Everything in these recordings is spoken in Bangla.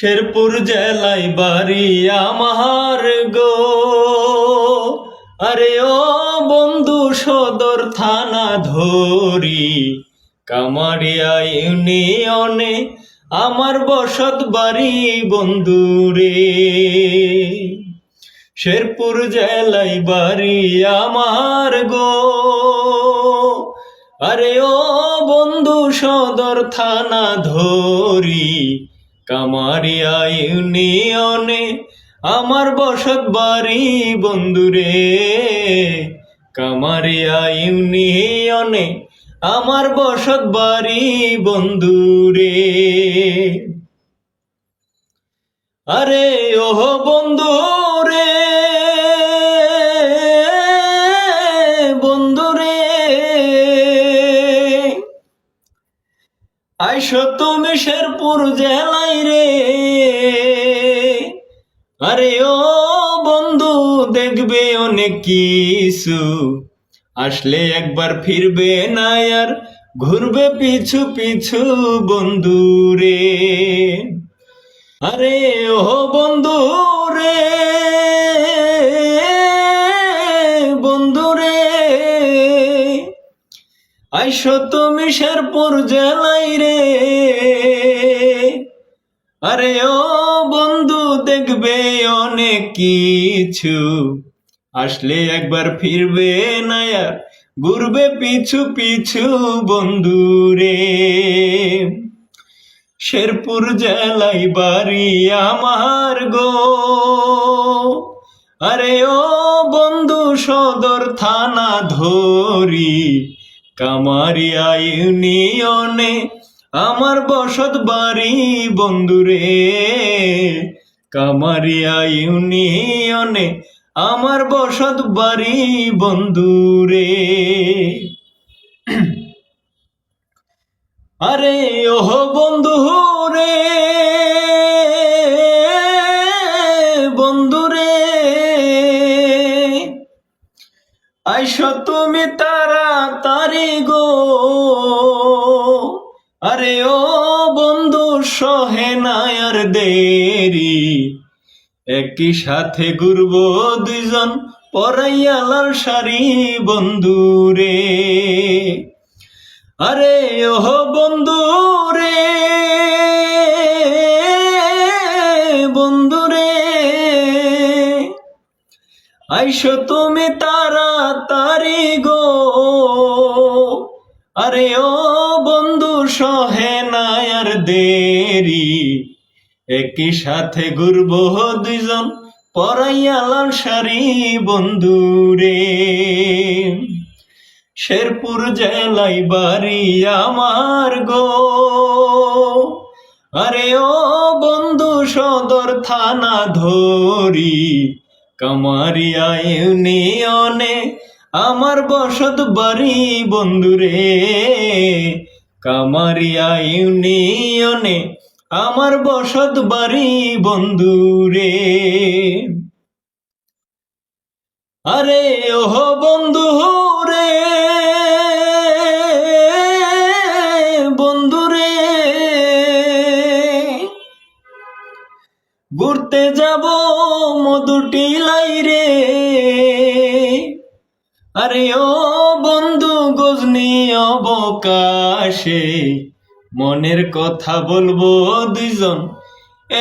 শেরপুর জেলায় বাড়ি আমার গো। আরে ও বন্ধু, সদর থানা ধরি, কামারিয়া ইউনিয়নে আমার বসত বাড়ি বন্ধুরে। শেরপুর জেলায় বাড়ি আমার গো। আরে ও বন্ধু, সদর থানা ধরি, কামারিয়া ইউনিয়নে আমার বসত বাড়ি বন্ধুরে। কামারিয়া ইউনিয়নে আমার বসত বাড়ি বন্ধুরে। আরে ওহ বন্ধু রে, বন্ধুরে, আইসো তুমি শেরপুর জেলায় রে। আরে ও বন্ধু, দেখবে অনেক কিছু, আসলে একবার ফিরবে না আর, ঘুরবে পিছু পিছু বন্ধুরে। আরে ও বন্ধু রে, বন্ধুরে, আইসো তুমি শেরপুর জেলায় রে। আরে ও বন্ধু, দেখবে অনেক কিছু, আসলে একবার ফিরবে না আর, ঘুরবে পিছু পিছু বন্ধুরে। শেরপুর জেলায় বাড়ি আমার গো। আরে ও বন্ধু, সদর থানা ধরি, কামারিয়া ইউনিয়নে আমার বসত বাড়ি বন্ধুরে। কামারিয়া ইউনিয়নে আমার বসত বাড়ি বন্ধুরে। আরে ওহ বন্ধু রে, বন্ধুরে, আইসো তুমি তাড়াতাড়ি গো। আরে ও বন্ধু, সহে না আর দেরি, একই সাথে ঘুরবো দুইজন, পরাইয়া লাল শাড়ি বন্ধুরে। আরে ওহ বন্ধু রে, বন্ধুরে, আইসো তুমি তাড়াতাড়ি গো। আরে ও বন্ধু, সহে না আর দেরি, একই সাথে ঘুরবো দুইজন, পরাইয়া লাল শাড়ি বন্ধুরে। শেরপুর জেলায় বাড়ি আমার গো। আরে ও বন্ধু, সদর থানা ধরি, কামারিয়া ইউনিয়নে আমার বসত বাড়ি বন্ধুরে। কামারিয়া ইউনিয়নে আমার বসত বাড়ি বন্ধুরে। আরে ওহ বন্ধু রে, বন্ধুরে, ঘুরতে যাব মধুটিলাই রে। আরে ও বন্ধু, গজনি অবকাশে মনের কথা বলবো দুইজন,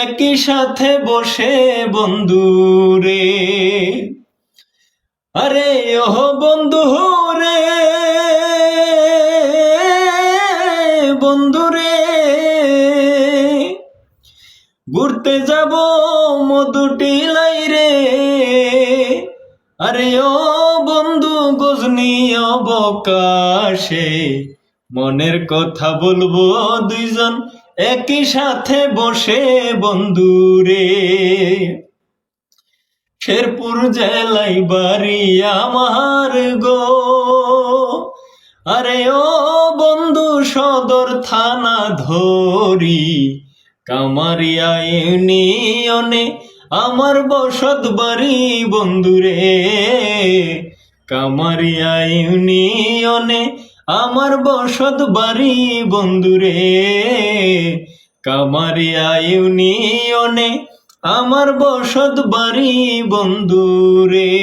একই সাথে বসে বন্ধুরে। আরে ওহ বন্ধু রে, বন্ধুরে, ঘুরতে যাব মধুটিলাই রে। আরে ও বন্ধু, গজনি অবকাশে মনের কথা বলবো দুইজন, একই সাথে বসে বন্ধুরে। শেরপুর জেলায় বাড়ি আমার গো। আরে ও বন্ধু, সদর থানা ধরি, কামারিয়া ইউনিয়নে আমার বসত বাড়ি বন্ধুরে। কামারিয়া ইউনিয়নে আমার বসত বাড়ি বন্ধুরে। কামারিয়া ইউনিয়নে আমার বসত বাড়ি বন্ধুরে।